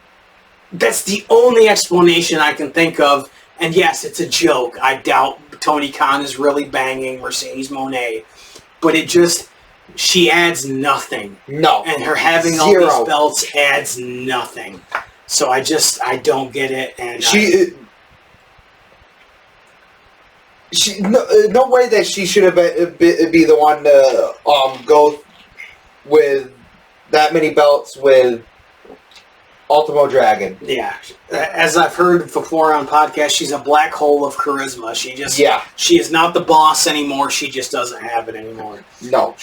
That's the only explanation I can think of. And yes, it's a joke. I doubt Tony Khan is really banging Mercedes Moné. But she adds nothing. No. And her having all these belts adds nothing. So I don't get it. And no way that she should have be the one to go with that many belts with Ultimo Dragon. Yeah, as I've heard before on podcasts, she's a black hole of charisma. She is not the boss anymore. She just doesn't have it anymore. No.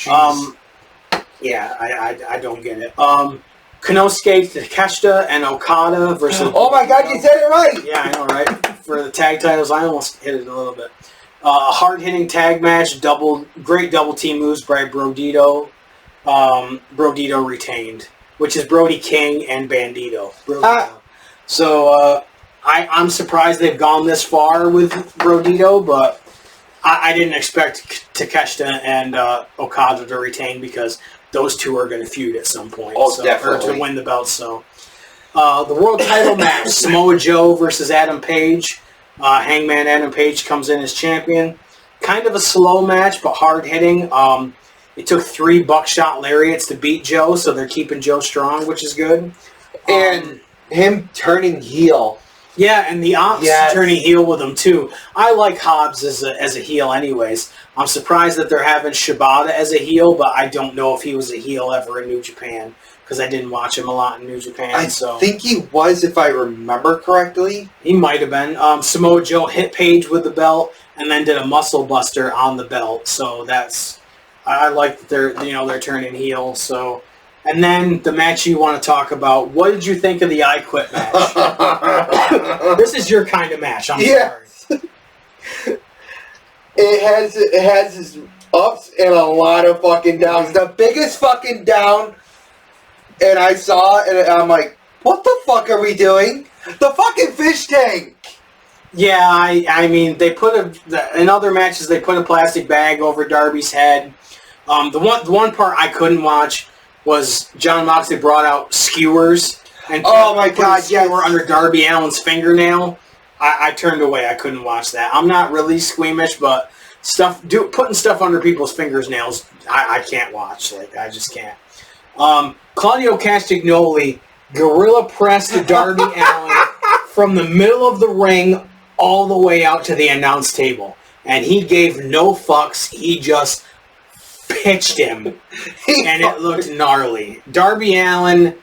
Yeah, I don't get it. Konosuke Takeshita and Okada versus... Oh my god, you said it right! Yeah, I know, right? For the tag titles, I almost hit it a little bit. A hard-hitting tag match, great double team moves by Brodito. Brodito retained, which is Brody King and Bandito. So I'm surprised they've gone this far with Brodito, but I didn't expect Takeshita and Okada to retain because those two are going to feud at some point. Definitely. Or to win the belts. So the world title match, Samoa Joe versus Adam Page. Hangman Adam Page comes in as champion. Kind of a slow match, but hard-hitting. It took 3 buckshot lariats to beat Joe, so they're keeping Joe strong, which is good. And him turning heel. Yeah, and the Ops turning heel with him, too. I like Hobbs as a heel anyways. I'm surprised that they're having Shibata as a heel, but I don't know if he was a heel ever in New Japan, because I didn't watch him a lot in New Japan. I think he was, if I remember correctly. He might have been. Samoa Joe hit Page with the belt, and then did a muscle buster on the belt, so that's... I like that they're turning heel. So, and then the match you want to talk about. What did you think of the I Quit match? This is your kind of match. I'm sorry. It has its ups and a lot of fucking downs. The biggest fucking down, and I saw it, and I'm like, what the fuck are we doing? The fucking fish tank. Yeah, I mean, they put in other matches they put a plastic bag over Darby's head. The one part I couldn't watch was John Moxley brought out skewers and put a skewer under Darby Allin's fingernail. I turned away. I couldn't watch that. I'm not really squeamish, but putting stuff under people's fingernails, I can't watch. Like, I just can't. Claudio Castagnoli gorilla pressed Darby Allin from the middle of the ring all the way out to the announce table, and he gave no fucks. He just pitched him, and it looked gnarly. Darby Allin,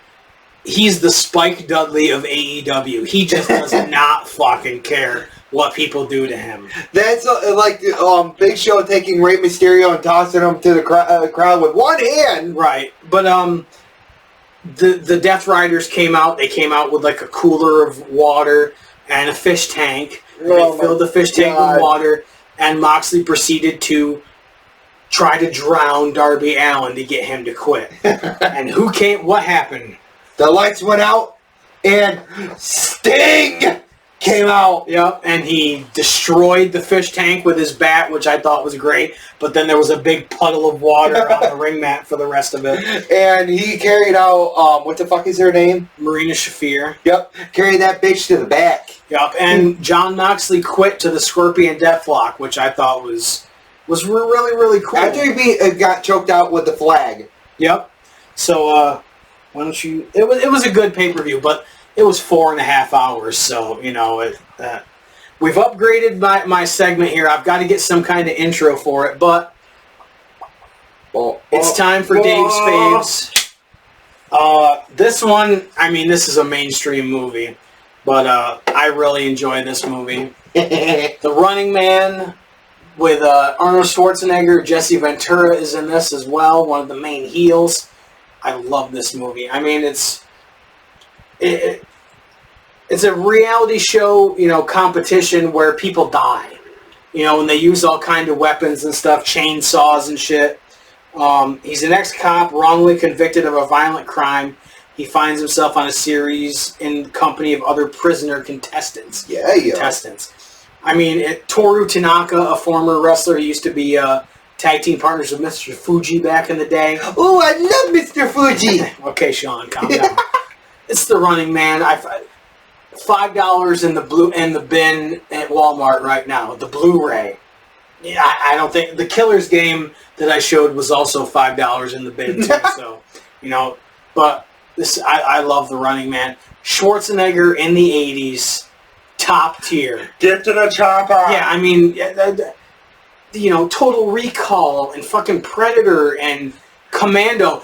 he's the Spike Dudley of AEW. He just does not fucking care what people do to him. That's like Big Show taking Rey Mysterio and tossing him to the crowd with one hand. Right, but the Death Riders came out. They came out with like a cooler of water and a fish tank. They filled the fish tank with water, and Moxley proceeded to try to drown Darby Allin to get him to quit. And what happened? The lights went out, and Sting came out. Yep, and he destroyed the fish tank with his bat, which I thought was great, but then there was a big puddle of water on the ring mat for the rest of it. And he carried out, what the fuck is her name? Marina Shafir. Yep, carried that bitch to the back. Yep, and John Moxley quit to the Scorpion Deathlock, which I thought was really, really cool. After he got choked out with the flag. Yep. So, why don't you... It was a good pay-per-view, but it was 4.5 hours, so, we've upgraded my segment here. I've got to get some kind of intro for it, but it's time for Dave's Faves. This one, I mean, this is a mainstream movie, but I really enjoy this movie. The Running Man with Arnold Schwarzenegger. Jesse Ventura is in this as well, one of the main heels. I love this movie. I mean, it's a reality show, competition where people die. And they use all kind of weapons and stuff, chainsaws and shit. He's an ex-cop wrongly convicted of a violent crime. He finds himself on a series in company of other prisoner contestants. Contestants. I mean, Toru Tanaka, a former wrestler, he used to be tag team partners with Mr. Fuji back in the day. Oh, I love Mr. Fuji! Okay, Sean, calm down. It's The Running Man. $5 in the bin at Walmart right now. The Blu-ray. Yeah, I don't think the Killer's game that I showed was also $5 in the bid too. So, but this I love the Running Man. Schwarzenegger in the '80s, top tier. Get to the chopper. Yeah, I mean, Total Recall and fucking Predator and Commando.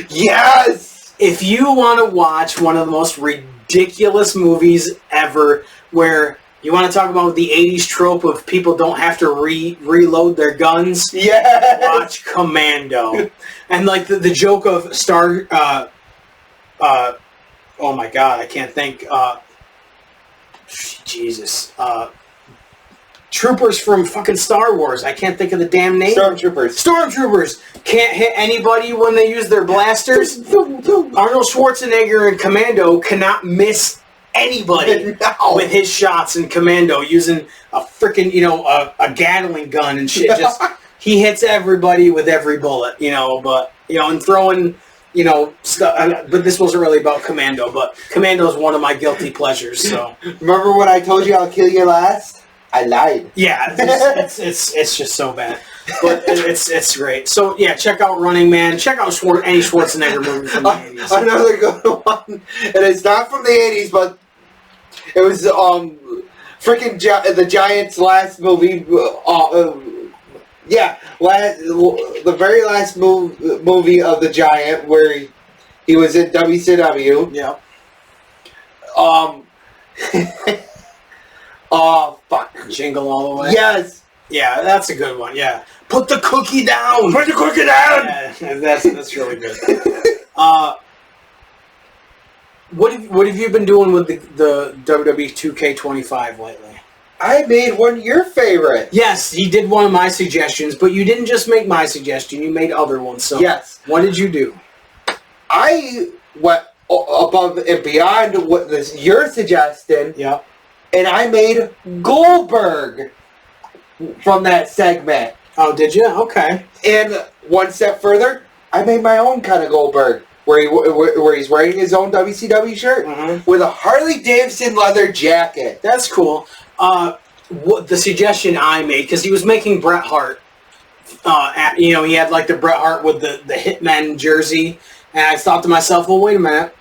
Yes. If you want to watch one of the most ridiculous movies ever, where you want to talk about the 80s trope of people don't have to reload their guns? Yes! Watch Commando. And like the joke of oh my god, I can't think. Jesus. Troopers from fucking Star Wars. I can't think of the damn name. Stormtroopers can't hit anybody when they use their blasters. Arnold Schwarzenegger in Commando cannot miss anybody with his shots in Commando using a freaking, a Gatling gun and shit. Just he hits everybody with every bullet, and throwing, stuff. But this wasn't really about Commando, but Commando is one of my guilty pleasures. So remember when I told you I'll kill you last? I lied. Yeah, it's just so bad, but it's great. So yeah, check out Running Man. Check out any Schwarzenegger movie from the 80s. Another good one, and it's not from the 80s, but it was freaking the Giants' last movie. The very last movie of the Giant where he was in WCW. Yeah. Oh, fuck. Jingle All the Way? Yes. Yeah, that's a good one, yeah. Put the cookie down! Put the cookie down! Yeah, that's really good. What have you been doing with the WWE 2K25 lately? I made one of your favorite. Yes, he did one of my suggestions, but you didn't just make my suggestion, you made other ones. So yes. What did you do? I went above and beyond what your suggestion. Yeah. And I made Goldberg from that segment. Oh, did you? Okay. And one step further, I made my own kind of Goldberg, where he's wearing his own WCW shirt with a Harley Davidson leather jacket. That's cool. What the suggestion I made, because he was making Bret Hart. He had like the Bret Hart with the Hitman jersey, and I thought to myself, well, wait a minute.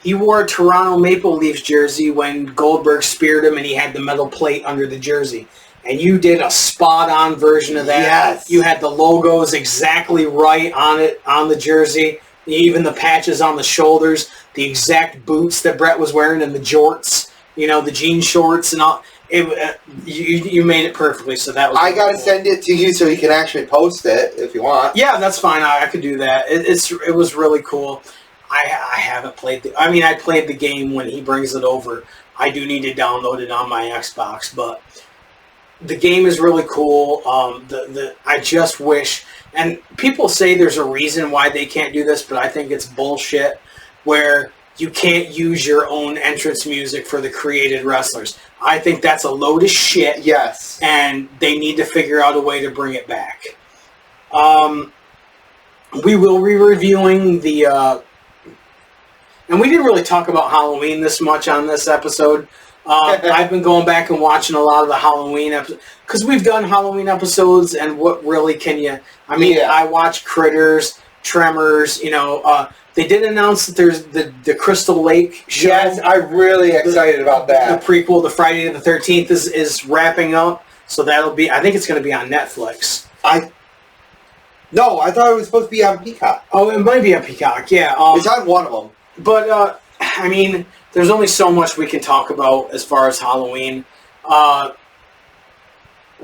He wore a Toronto Maple Leafs jersey when Goldberg speared him and he had the metal plate under the jersey. And you did a spot-on version of that. Yes. You had the logos exactly right on the jersey. Even the patches on the shoulders. The exact boots that Bret was wearing and the jorts. The jean shorts and all. You made it perfectly, so that was... I gotta send it to you so you can actually post it if you want. Yeah, that's fine. I could do that. It was really cool. I haven't played I played the game when he brings it over. I do need to download it on my Xbox, but the game is really cool. I just wish, and people say there's a reason why they can't do this, but I think it's bullshit, where you can't use your own entrance music for the created wrestlers. I think that's a load of shit. Yes. And they need to figure out a way to bring it back. We will be reviewing the... And we didn't really talk about Halloween this much on this episode. I've been going back and watching a lot of the Halloween episodes. Because we've done Halloween episodes, and what really can you... I watched Critters, Tremors, they did announce that there's the Crystal Lake show. Yes, I'm really excited about that. The prequel, the Friday the 13th, is wrapping up. So that'll be... I think it's going to be on Netflix. No, I thought it was supposed to be on Peacock. Oh, it might be on Peacock, yeah. It's on one of them. But, there's only so much we can talk about as far as Halloween.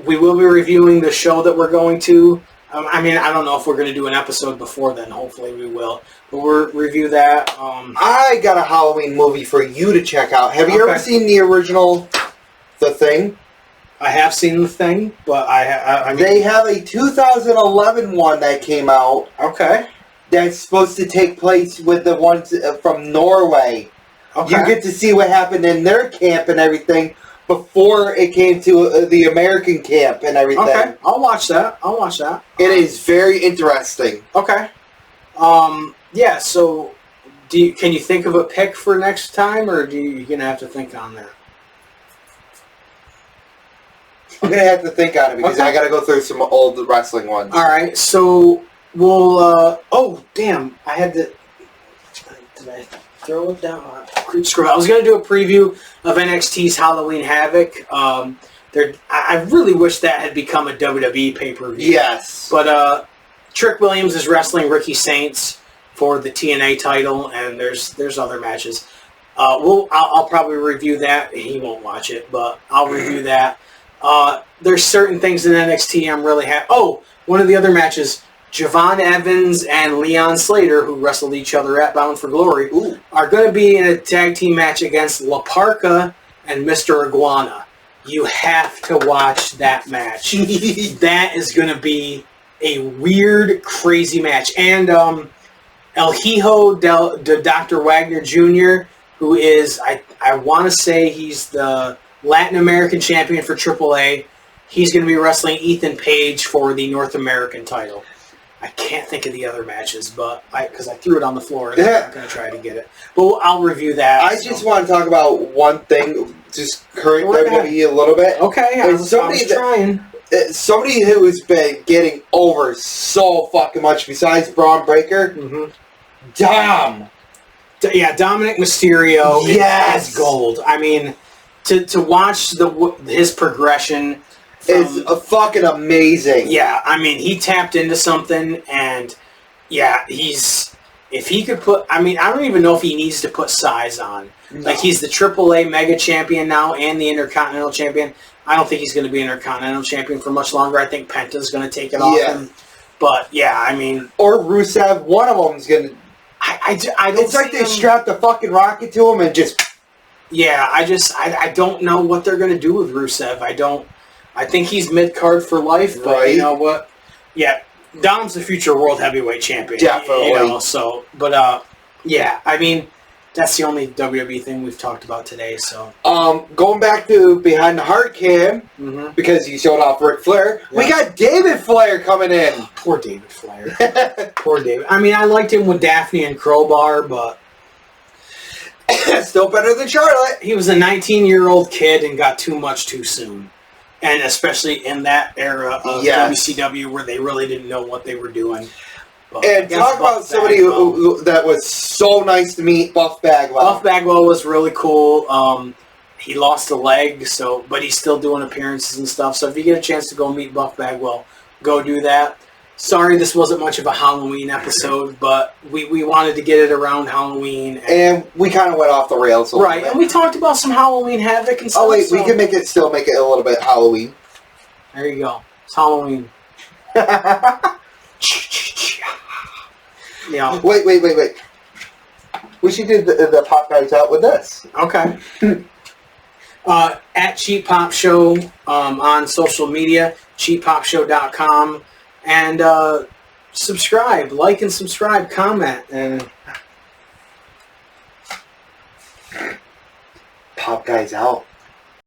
We will be reviewing the show that we're going to. I don't know if we're going to do an episode before then. Hopefully we will. But we'll review that. I got a Halloween movie for you to check out. Have you ever seen the original The Thing? I have seen The Thing, but they have a 2011 one that came out. Okay. That's supposed to take place with the ones from Norway. Okay. You get to see what happened in their camp and everything before it came to the American camp and everything. Okay, I'll watch that. It is very interesting. Okay. Yeah, so can you think of a pick for next time, or you're going to have to think on that? I'm going to have to think on it because I got to go through some old wrestling ones. All right, so we'll... oh, damn. I had to... Did I throw it down? Screw it. I was going to do a preview of NXT's Halloween Havoc. I really wish that had become a WWE pay-per-view. Yes. But Trick Williams is wrestling Ricky Saints for the TNA title, and there's other matches. I'll probably review that. He won't watch it, but I'll review that. There's certain things in NXT I'm really happy. Oh, one of the other matches, Javon Evans and Leon Slater, who wrestled each other at Bound for Glory, are going to be in a tag team match against La Parka and Mr. Iguana. You have to watch that match. That is going to be a weird, crazy match. And El Hijo de Dr. Wagner Jr., who is, I want to say he's the Latin American champion for AAA. He's going to be wrestling Ethan Page for the North American title. I can't think of the other matches, but because I threw it on the floor, and I'm not going to try to get it. But I'll review that. I just want to talk about one thing, just current WWE a little bit. Okay, I was trying. Somebody who has been getting over so fucking much besides Braun Breaker, Dom. Yeah, Dominic Mysterio is gold. I mean, to watch his progression is fucking amazing. Yeah, I mean, he tapped into something, and yeah, if he could put, I mean, I don't even know if he needs to put size on. No. Like, he's the AAA Mega Champion now and the Intercontinental Champion. I don't think he's going to be Intercontinental Champion for much longer. I think Penta's going to take it off him. But yeah, I mean, or Rusev, one of them's going to. I don't. It's like they strapped a fucking rocket to him and just. Yeah, I don't know what they're going to do with Rusev. I think he's mid-card for life, but you know what? Yeah, Dom's the future World Heavyweight Champion. Definitely. You know, so, but, yeah, I mean, that's the only WWE thing we've talked about today, so. Going back to Behind the Heart Cam, because you showed off Ric Flair, we got David Flair coming in. Oh, poor David Flair. Poor David. I mean, I liked him with Daphne and Crowbar, but. Still better than Charlotte. He was a 19-year-old kid and got too much too soon. And especially in that era of WCW where they really didn't know what they were doing. But and talk about somebody that was so nice to meet, Buff Bagwell. Buff Bagwell was really cool. He lost a leg, but he's still doing appearances and stuff. So if you get a chance to go meet Buff Bagwell, go do that. Sorry this wasn't much of a Halloween episode, but we wanted to get it around Halloween. And we kind of went off the rails a little bit. And we talked about some Halloween Havoc and stuff. Oh, wait, we can still make it a little bit Halloween. There you go. It's Halloween. Yeah. Wait. We should do the Pop Guys out with this. Okay. At Cheappopsshow on social media, cheappopsshow.com. And subscribe, like and subscribe, comment, and Pop Guys out.